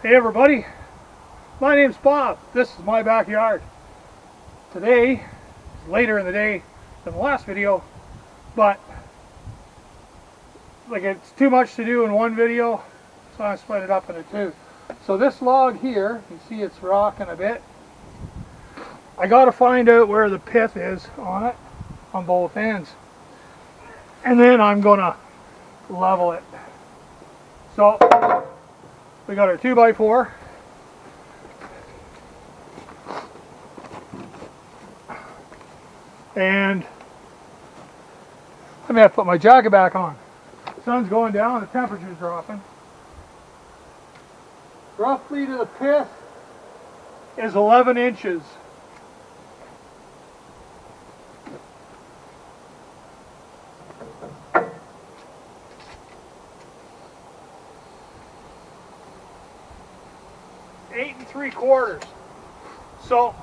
Hey everybody, my name's Bob. This is my backyard. Today is later in the day than the last video, but like it's too much to do in one video, so I split it up into two. So this log here, you see it's rocking a bit. I got to find out where the pith is on it, on both ends, and then I'm gonna level it. So we got our 2x4. And I may have to put my jacket back on. The sun's going down, the temperature's dropping. Roughly to the pith is 11 inches. Eight and 3/4. So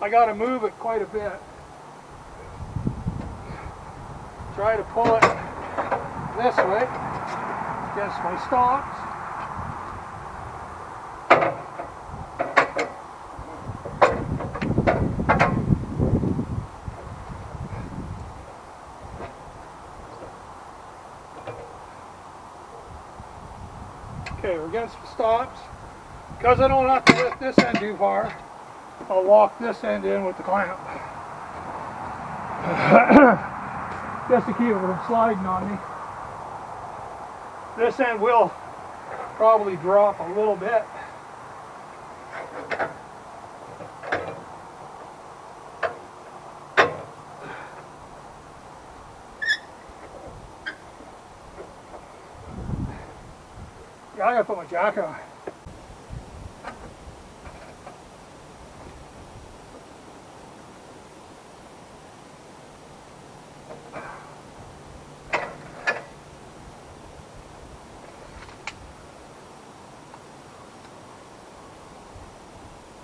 I got to move it quite a bit. Try to pull it this way against my stalks. Okay, we're against the stalks. Because I don't have to lift this end too far, I'll lock this end in with the clamp. Just to keep it from sliding on me. This end will probably drop a little bit. Yeah, I gotta put my jacket on.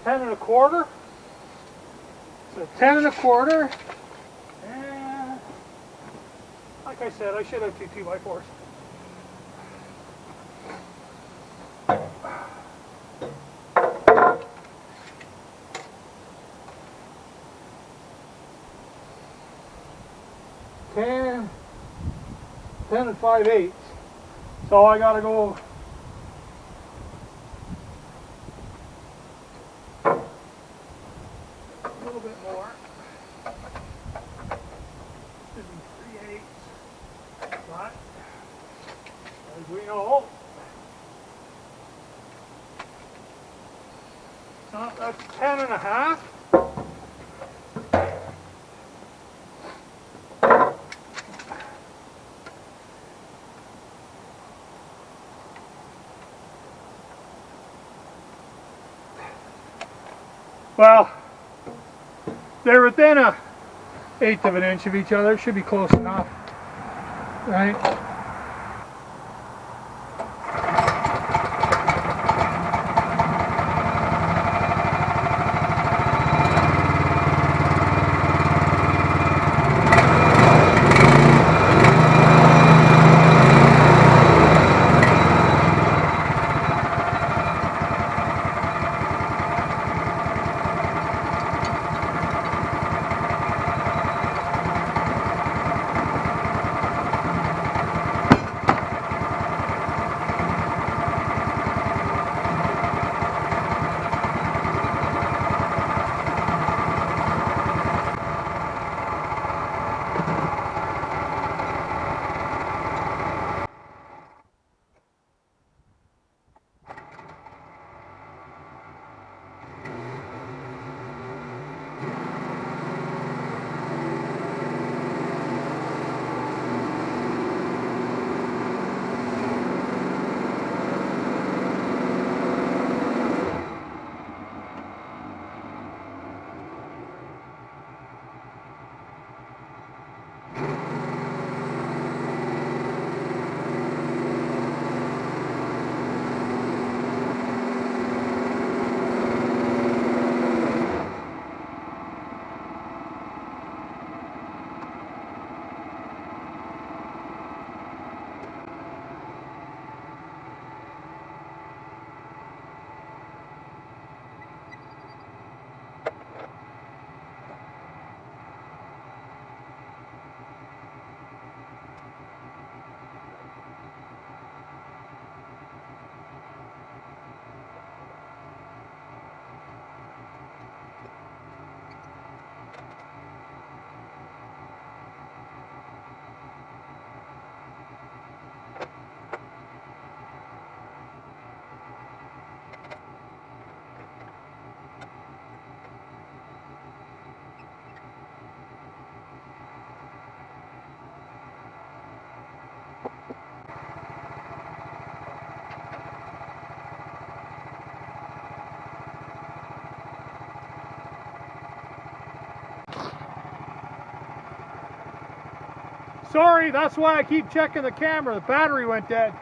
Ten and a quarter. So 10 1/4. And like I said, I should have two 2x4s. Ten and 5/8. So I gotta go a little bit more. Should be 3/8. But as we know, that's 10 and a half. Well, they're within a 1/8 of an inch of each other. Should be close enough, right? Sorry, that's why I keep checking the camera. The battery went dead.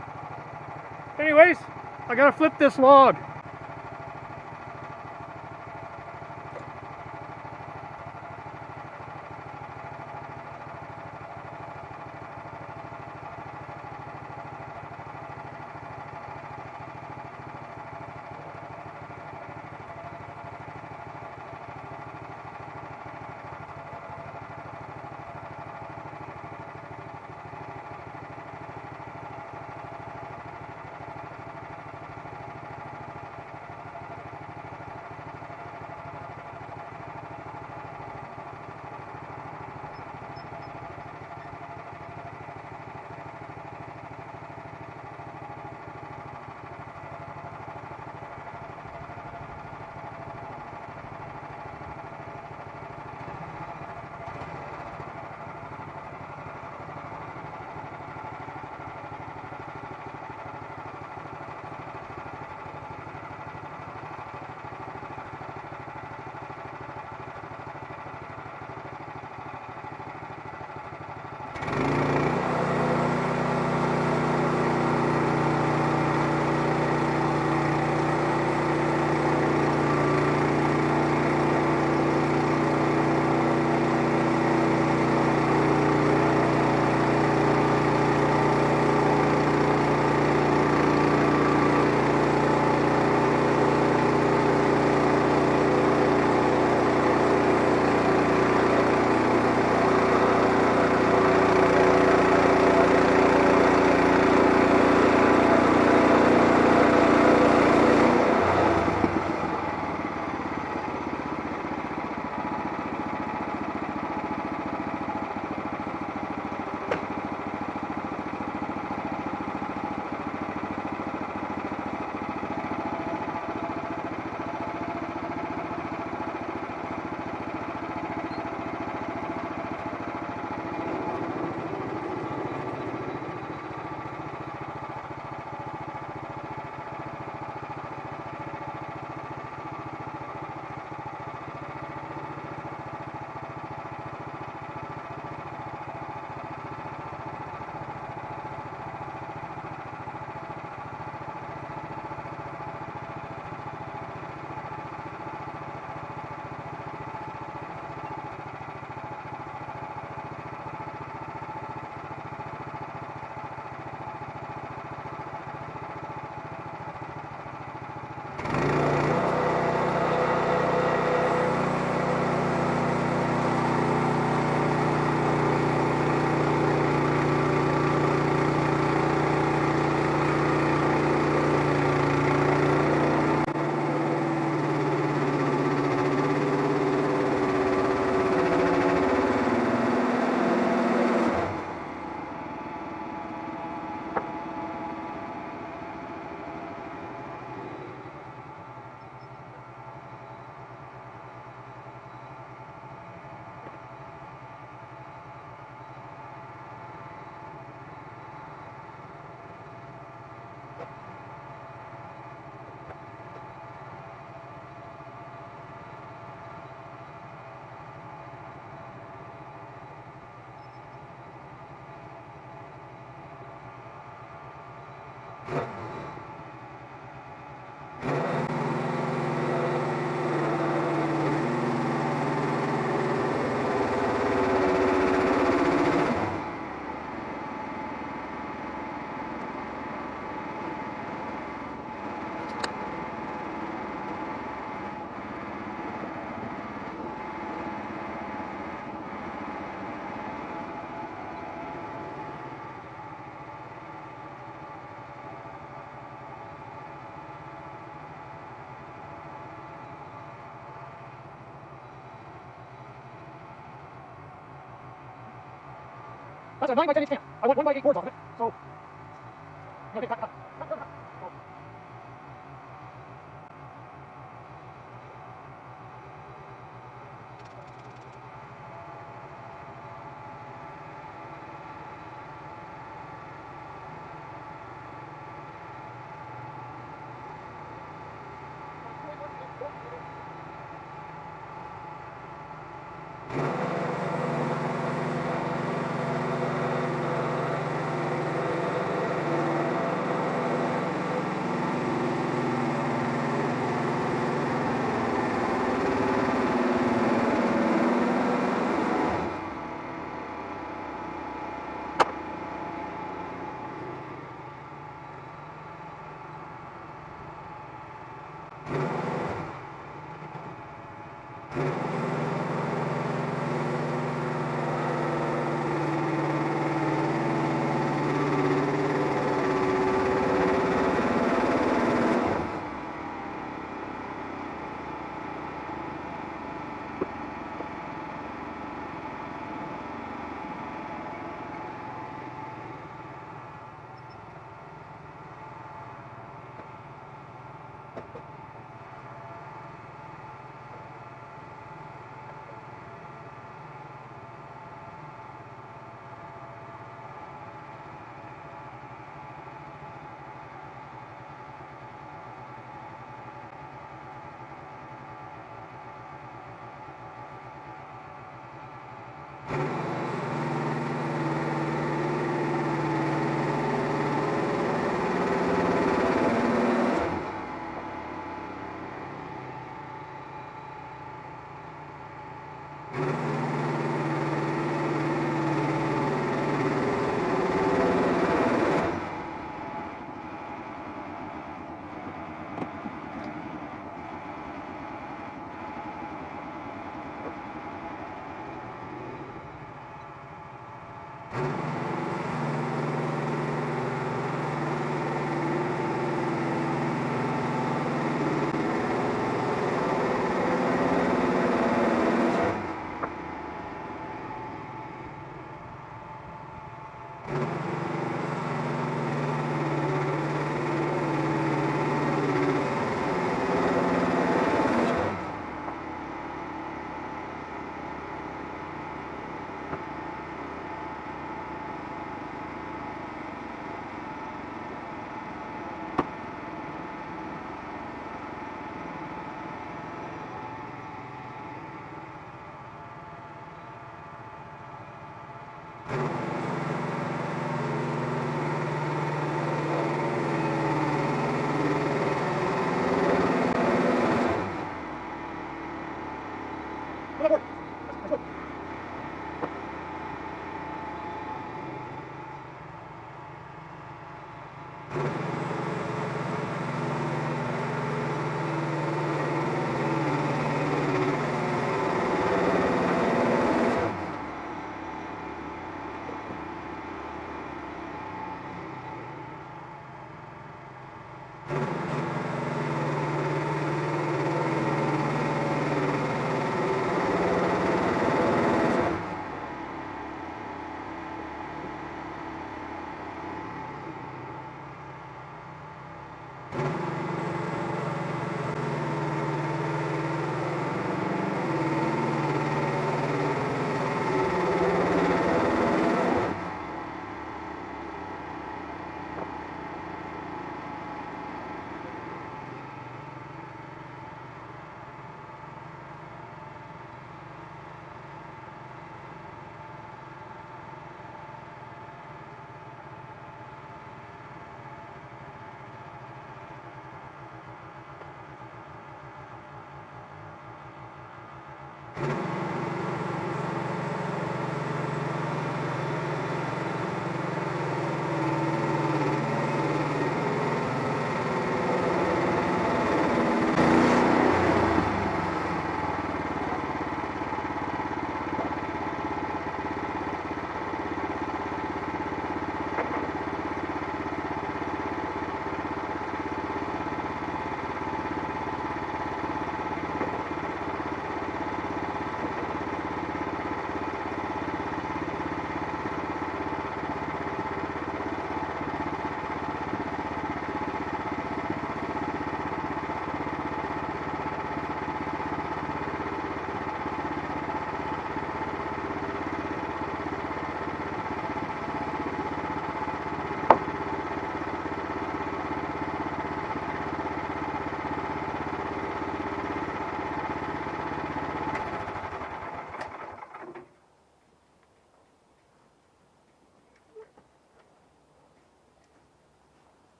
Anyways, I gotta flip this log. That's a 9 by 10 inch can. I want 1 by 8 boards off of it. So, okay, cut.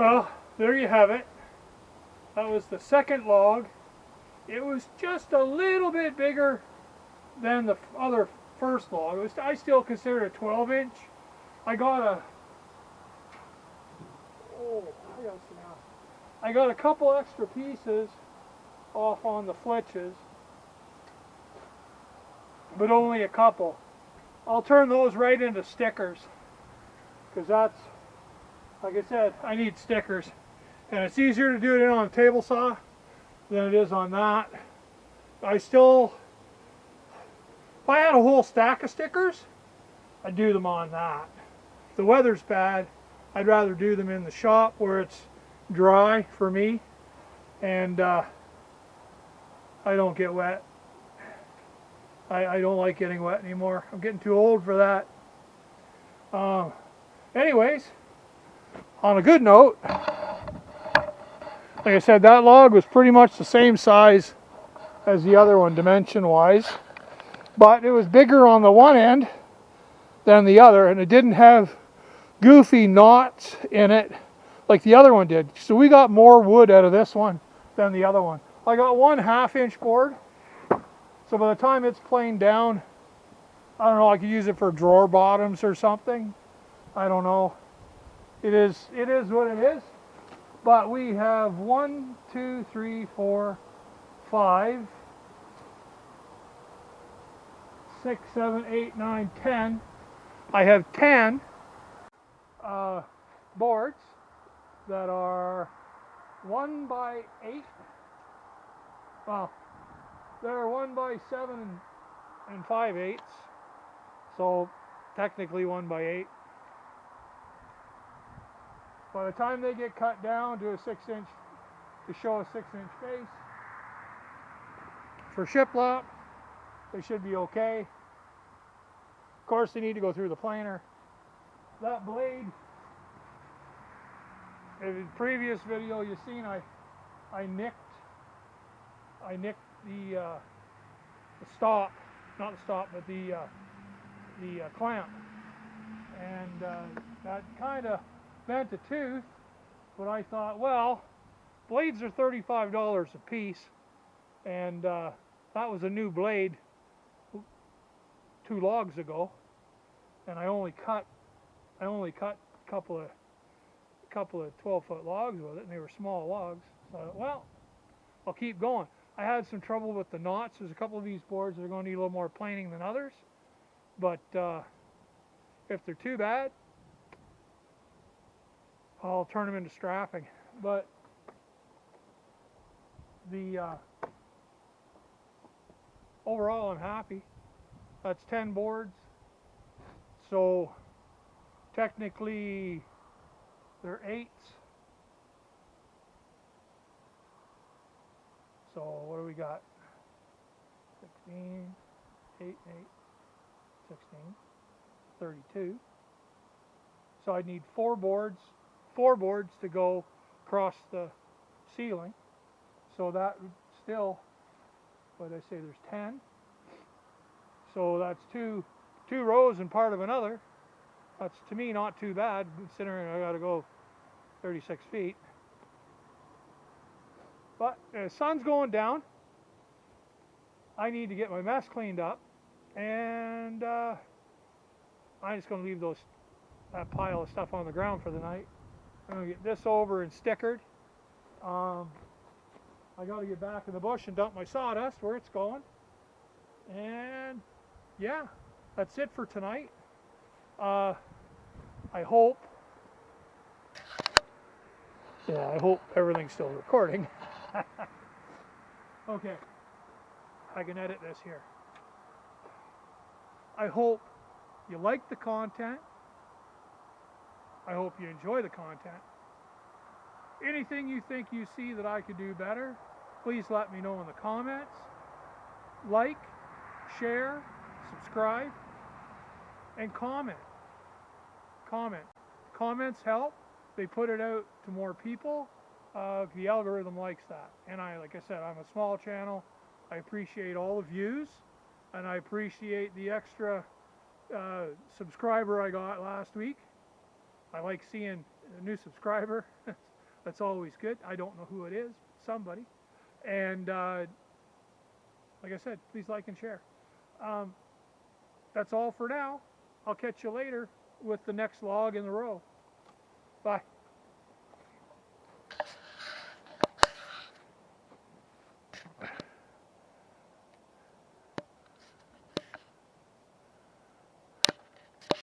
Well, there you have it. That was the second log. It was just a little bit bigger than the other first log. It was, I still consider it a 12-inch. I got a couple extra pieces off on the flitches. but only a couple. I'll turn those right into stickers, because that's, like I said, I need stickers. And it's easier to do it on a table saw than it is on that. If I had a whole stack of stickers, I'd do them on that. If the weather's bad, I'd rather do them in the shop where it's dry for me and I don't get wet. I don't like getting wet anymore. I'm getting too old for that. Anyways, on a good note, like I said, that log was pretty much the same size as the other one dimension-wise, but it was bigger on the one end than the other, and it didn't have goofy knots in it like the other one did. So we got more wood out of this one than the other one. I got one 1/2-inch board, so by the time it's planed down, I don't know, I could use it for drawer bottoms or something. I don't know. It is what it is. But we have 1, 2, 3, 4, 5, 6, 7, 8, 9, 10. I have 10 boards that are 1 by 8. Well, they're 1 by 7 and 5/8. So technically 1 by 8. By the time they get cut down to a 6-inch, to show a 6-inch face, for shiplap, they should be okay. Of course, they need to go through the planer. That blade, in the previous video you've seen, I nicked the stop, not the stop, but the clamp, and that kind of bent a tooth. But I thought, well, blades are $35 a piece, and that was a new blade 2 logs ago, and I only cut a couple of 12-foot logs with it, and they were small logs. So I thought, well, I'll keep going. I had some trouble with the knots. There's a couple of these boards that are going to need a little more planing than others, but if they're too bad, I'll turn them into strapping. But the overall, I'm happy. That's 10 boards. So technically they're 8s. So what do we got? 16, 8, 8, 16, 32. So I'd need 4 boards to go across the ceiling. So that would still, what did I say, there's 10. So that's two rows and part of another. That's, to me, not too bad, considering I got to go 36 feet. But the sun's going down. I need to get my mess cleaned up, and I'm just going to leave that pile of stuff on the ground for the night. I'm going to get this over and stickered. I got to get back in the bush and dump my sawdust where it's going. And yeah, that's it for tonight. I hope everything's still recording. Okay, I can edit this here. I hope you like the content. I hope you enjoy the content. Anything you think you see that I could do better, please let me know in the comments. Like, share, subscribe, and comment. Comments help. They put it out to more people. The algorithm likes that. And like I said, I'm a small channel. I appreciate all the views, and I appreciate the extra subscriber I got last week. I like seeing a new subscriber. That's always good. I don't know who it is, somebody. And like I said, please like and share. That's all for now. I'll catch you later with the next log in the row. Bye.